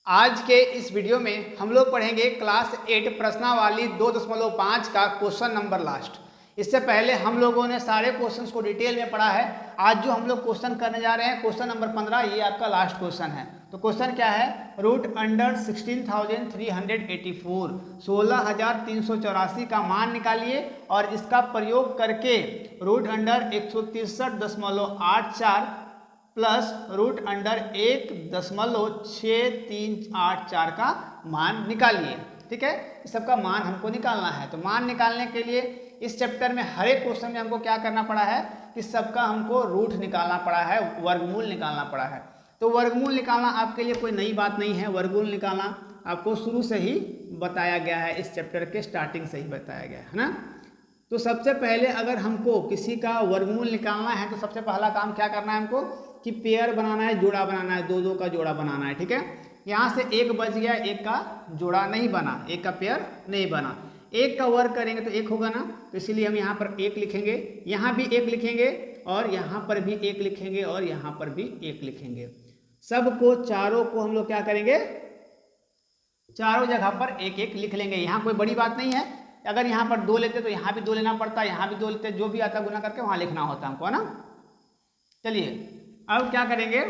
आज के इस वीडियो में हम लोग पढ़ेंगे क्लास 8 प्रश्नावली 2.5 का क्वेश्चन नंबर लास्ट। इससे पहले हम लोगों ने सारे क्वेश्चंस को डिटेल में पढ़ा है। आज जो हम लोग क्वेश्चन करने जा रहे हैं क्वेश्चन नंबर 15, ये आपका लास्ट क्वेश्चन है। तो क्वेश्चन क्या है? रूट अंडर 16,384 16,384 का मान निकालिए और इसका प्रयोग करके root under 163.84 plus root under 1.6384 का मान निकालिए। ठीक है, इस सबका मान हमको निकालना है। तो मान निकालने के लिए इस चैप्टर में हर एक क्वेश्चन में हमको क्या करना पड़ा है कि सबका हमको रूट निकालना पड़ा है, वर्गमूल निकालना पड़ा है। तो वर्गमूल निकालना आपके लिए कोई नई बात नहीं है। वर्गमूल निकालना आपको शुरू से ही बताया गया है, इस चैप्टर के स्टार्टिंग से ही बताया गया है ना। तो सबसे पहले अगर हमको किसी का वर्गमूल निकालना है तो सबसे पहला काम क्या करना है हमको कि पेयर बनाना है, जोड़ा बनाना है, दो का जोड़ा बनाना है। ठीक है, यहाँ से एक बच गया, एक का जोड़ा नहीं बना, एक का पेयर नहीं बना। एक का वर्ग करेंगे तो एक होगा ना, तो इसीलिए हम यहाँ पर एक लिखेंगे, यहाँ भी एक लिखेंगे और यहाँ पर भी एक लिखेंगे और यहाँ पर भी एक लिखेंगे। सबको चारों को हम लोग क्या करेंगे, चारों जगह पर एक एक लिख लेंगे। यहाँ कोई बड़ी बात नहीं है। अगर यहाँ पर दो लेते तो यहाँ भी दो लेना पड़ता, यहाँ भी दो लेते, जो भी आता गुना करके वहाँ लिखना होता हमको, है ना। चलिए अब क्या करेंगे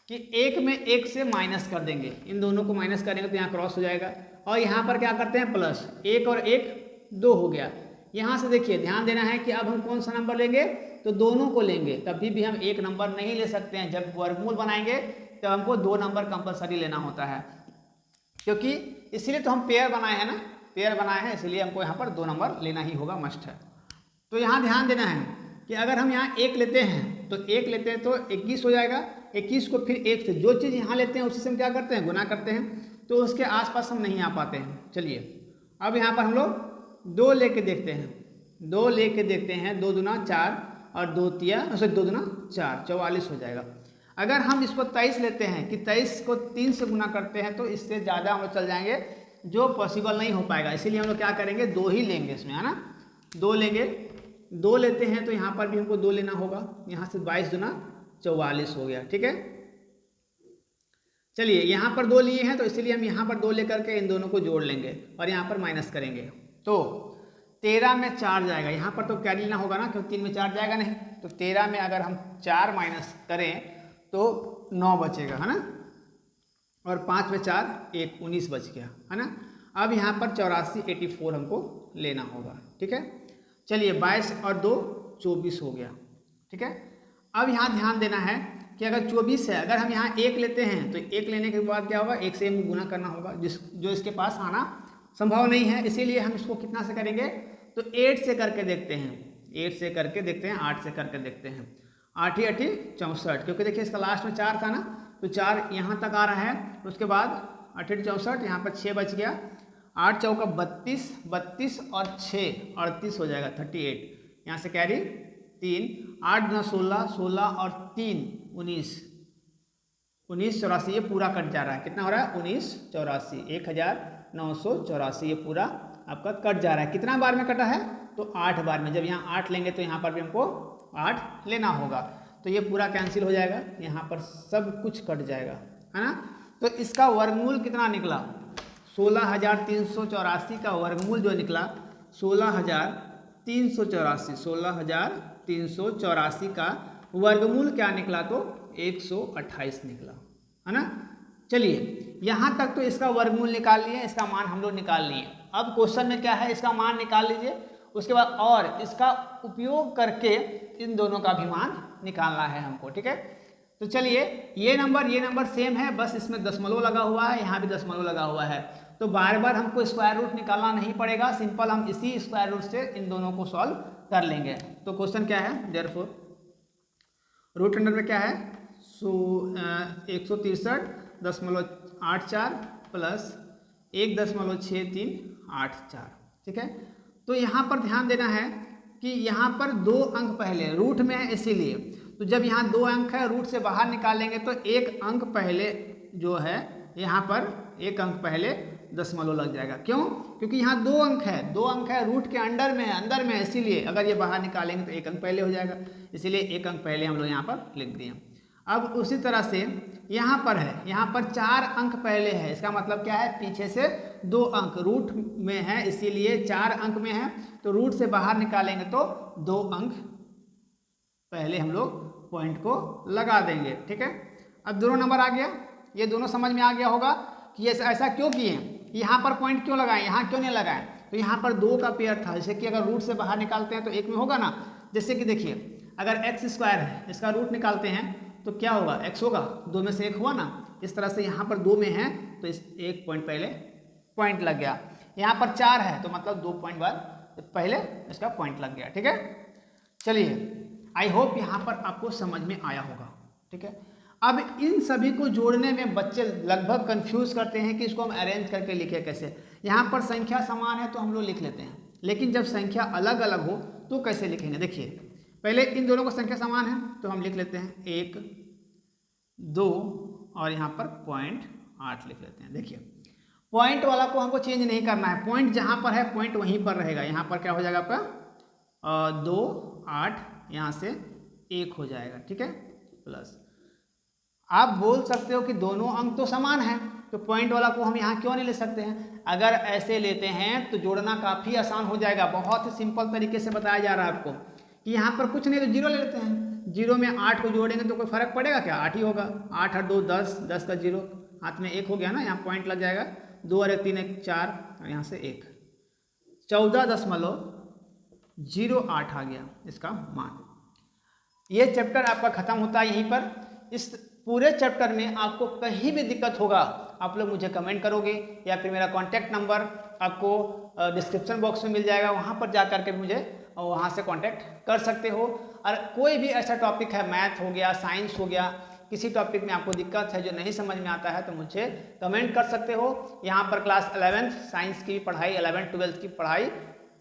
कि एक में एक से माइनस कर देंगे, इन दोनों को माइनस करेंगे तो यहाँ क्रॉस हो जाएगा। और यहाँ पर क्या करते हैं प्लस, एक और एक दो हो गया। यहाँ से देखिए ध्यान देना है कि अब हम कौन सा नंबर लेंगे, तो दोनों को लेंगे। कभी भी हम एक नंबर नहीं ले सकते हैं। जब वर्गमूल बनाएंगे तो हमको दो नंबर कंपलसरी लेना होता है, क्योंकि इसीलिए तो हम पेयर बनाए हैं ना, पेयर बनाए हैं, इसलिए हमको यहाँ पर दो नंबर लेना ही होगा, मस्ट है। तो यहाँ ध्यान देना है कि अगर हम यहाँ एक लेते हैं तो एक लेते हैं तो 21 हो जाएगा। 21 को फिर एक से जो चीज़ यहाँ लेते हैं उसी से हम क्या करते हैं, गुना करते हैं। तो उसके आसपास हम नहीं आ पाते हैं। चलिए अब यहाँ पर हम लोग दो लेके देखते हैं, दो लेके देखते हैं। 2 दूना 4 और 2 तिया 2 दूना 4, 44 हो जाएगा। अगर हम इसको 23 लेते हैं कि 23 को 3 से गुना करते हैं तो इससे ज़्यादा हम लोग चल जाएंगे, जो पॉसिबल नहीं हो पाएगा। इसीलिए हम लोग क्या करेंगे, दो ही लेंगे इसमें, है ना। दो लेंगे, दो लेते हैं तो यहाँ पर भी हमको दो लेना होगा। यहाँ से 22 दूना 44 हो गया। ठीक है, चलिए यहाँ पर दो लिए हैं तो इसीलिए हम यहाँ पर दो लेकर के इन दोनों को जोड़ लेंगे और यहाँ पर माइनस करेंगे। तो 13 में 4 जाएगा, यहाँ पर तो कैरी लेना होगा ना, क्योंकि 3 में 4 जाएगा नहीं। तो 13 में अगर हम 4 माइनस करें तो 9 बचेगा, है ना। और 5 में 4 1, 19 बच गया, है ना। अब यहाँ पर 84 हमको लेना होगा। ठीक है, चलिए 22 और 2 24 हो गया। ठीक है, अब यहाँ ध्यान देना है कि अगर 24 है, अगर हम यहाँ एक लेते हैं तो एक लेने के बाद क्या होगा, एक से गुना करना होगा, जो इसके पास आना संभव नहीं है। इसीलिए हम इसको कितना से करेंगे, तो 8 से करके देखते हैं, 8 से करके देखते हैं, 8 से करके देखते हैं। 8 × 8 = 64, क्योंकि देखिए इसका लास्ट में 4 था ना, तो 4 यहाँ तक आ रहा है। उसके बाद 8 × 8 = 64, यहाँ पर 6 बच गया। 8 चौका 32, 32 और 6 38 हो जाएगा, 38। यहाँ से कैरी 3, 8 दूना 16, 16 और 3 19, 1984 ये पूरा कट जा रहा है। कितना हो रहा है, 1984, 1984 ये पूरा आपका कट जा रहा है। कितना बार में कटा है, तो 8 बार में। जब यहाँ 8 लेंगे तो यहाँ पर भी हमको 8 लेना होगा, तो ये पूरा कैंसिल हो जाएगा, यहाँ पर सब कुछ कट जाएगा, है ना। तो इसका वर्गमूल कितना निकला, 16,384 का वर्गमूल जो निकला 16,384, 16,384 का वर्गमूल क्या निकला, तो 128 निकला, है ना। चलिए यहाँ तक तो इसका वर्गमूल निकाल लिए, इसका मान हम लोग निकाल लिए। अब क्वेश्चन में क्या है, इसका मान निकाल लीजिए, उसके बाद और इसका उपयोग करके इन दोनों का भी मान निकालना है हमको। ठीक है, तो चलिए ये नंबर सेम है, बस इसमें दशमलव लगा हुआ है, यहाँ भी दशमलव लगा हुआ है। तो बार बार हमको स्क्वायर रूट निकालना नहीं पड़ेगा, सिंपल हम इसी स्क्वायर रूट से इन दोनों को सॉल्व कर लेंगे। तो क्वेश्चन क्या है, देयरफॉर रूट अंडर में क्या है, 163.84 प्लस 1.6384। ठीक है, तो यहाँ पर ध्यान देना है कि यहाँ पर 2 अंक पहले रूट में है, इसीलिए तो जब यहाँ 2 अंक है रूट से बाहर निकालेंगे तो 1 अंक पहले जो है, यहाँ पर 1 अंक पहले दशमलव लग जाएगा। क्यों, क्योंकि यहाँ 2 अंक है, 2 अंक है, रूट के अंदर में है, इसीलिए अगर ये बाहर निकालेंगे तो 1 अंक पहले हो जाएगा, इसीलिए 1 अंक पहले हम लोग यहाँ पर लिख दिए। अब उसी तरह से यहाँ पर है, यहाँ पर 4 अंक पहले है, इसका मतलब क्या है, पीछे से 2 अंक रूट में है, इसीलिए 4 अंक में है, तो रूट से बाहर निकालेंगे तो 2 अंक पहले हम लोग पॉइंट को लगा देंगे। ठीक है, अब दोनों नंबर आ गया, ये दोनों समझ में आ गया होगा कि ऐसा क्यों किए, यहाँ पर पॉइंट क्यों लगाए, यहाँ क्यों नहीं लगाए। तो यहाँ पर 2 का पेयर था, जैसे कि अगर रूट से बाहर निकालते हैं तो 1 में होगा ना। जैसे कि देखिए, अगर x स्क्वायर है, इसका रूट निकालते हैं तो क्या होगा, x होगा, 2 में से 1 हुआ ना। इस तरह से यहाँ पर 2 में है तो इस 1 पॉइंट पहले पॉइंट लग गया। यहाँ पर 4 है तो मतलब 2 पॉइंट बाद पहले इसका पॉइंट लग गया। ठीक है, चलिए आई होप यहाँ पर आपको समझ में आया होगा। ठीक है, अब इन सभी को जोड़ने में बच्चे लगभग कंफ्यूज करते हैं कि इसको हम अरेंज करके लिखे कैसे। यहाँ पर संख्या समान है तो हम लोग लिख लेते हैं, लेकिन जब संख्या अलग अलग हो तो कैसे लिखेंगे। देखिए, पहले इन दोनों को संख्या समान है तो हम लिख लेते हैं 1 2 और यहाँ पर 0.8 लिख लेते हैं। देखिए, पॉइंट वाला को हमको चेंज नहीं करना है, पॉइंट जहाँ पर है पॉइंट वहीं पर रहेगा। यहाँ पर क्या हो जाएगा आपका 2 8, यहाँ से 1 हो जाएगा। ठीक है, प्लस आप बोल सकते हो कि दोनों अंक तो समान हैं तो पॉइंट वाला को हम यहाँ क्यों नहीं ले सकते हैं। अगर ऐसे लेते हैं तो जोड़ना काफ़ी आसान हो जाएगा। बहुत ही सिंपल तरीके से बताया जा रहा है आपको कि यहाँ पर कुछ नहीं तो 0 ले लेते हैं। 0 में 8 को जोड़ेंगे तो कोई फर्क पड़ेगा क्या, 8 ही होगा। 8 और 2 10, 10 का 0 हाथ में 1 हो गया ना, यहाँ पॉइंट लग जाएगा। 2 और 1 3 1 4 और यहाँ से 1, 14.08 आ गया इसका मान। ये चैप्टर आपका खत्म होता है यहीं पर। इस पूरे चैप्टर में आपको कहीं भी दिक्कत होगा आप लोग मुझे कमेंट करोगे या फिर मेरा कॉन्टैक्ट नंबर आपको डिस्क्रिप्शन बॉक्स में मिल जाएगा, वहाँ पर जा करके मुझे वहाँ से कांटेक्ट कर सकते हो। और कोई भी ऐसा टॉपिक है, मैथ हो गया, साइंस हो गया, किसी टॉपिक में आपको दिक्कत है जो नहीं समझ में आता है तो मुझे कमेंट कर सकते हो। यहाँ पर क्लास 11th साइंस की पढ़ाई, 11th 12th की पढ़ाई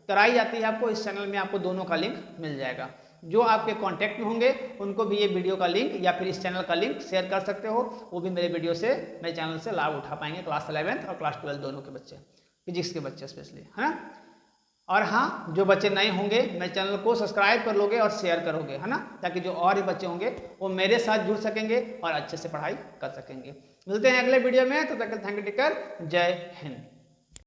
कराई जाती है आपको। इस चैनल में आपको दोनों का लिंक मिल जाएगा। जो आपके कांटेक्ट में होंगे उनको भी ये वीडियो का लिंक या फिर इस चैनल का लिंक शेयर कर सकते हो, वो भी मेरे वीडियो से, मेरे चैनल से लाभ उठा पाएंगे। क्लास 11th और क्लास 12 दोनों के बच्चे, फिजिक्स के बच्चे स्पेशली, है ना। और हाँ, जो बच्चे नए होंगे मेरे चैनल को सब्सक्राइब कर लोगे और शेयर करोगे, है ना, ताकि जो और भी बच्चे होंगे वो मेरे साथ जुड़ सकेंगे और अच्छे से पढ़ाई कर सकेंगे। मिलते हैं अगले वीडियो में, तो तक थैंक यू टीचर, जय हिंद।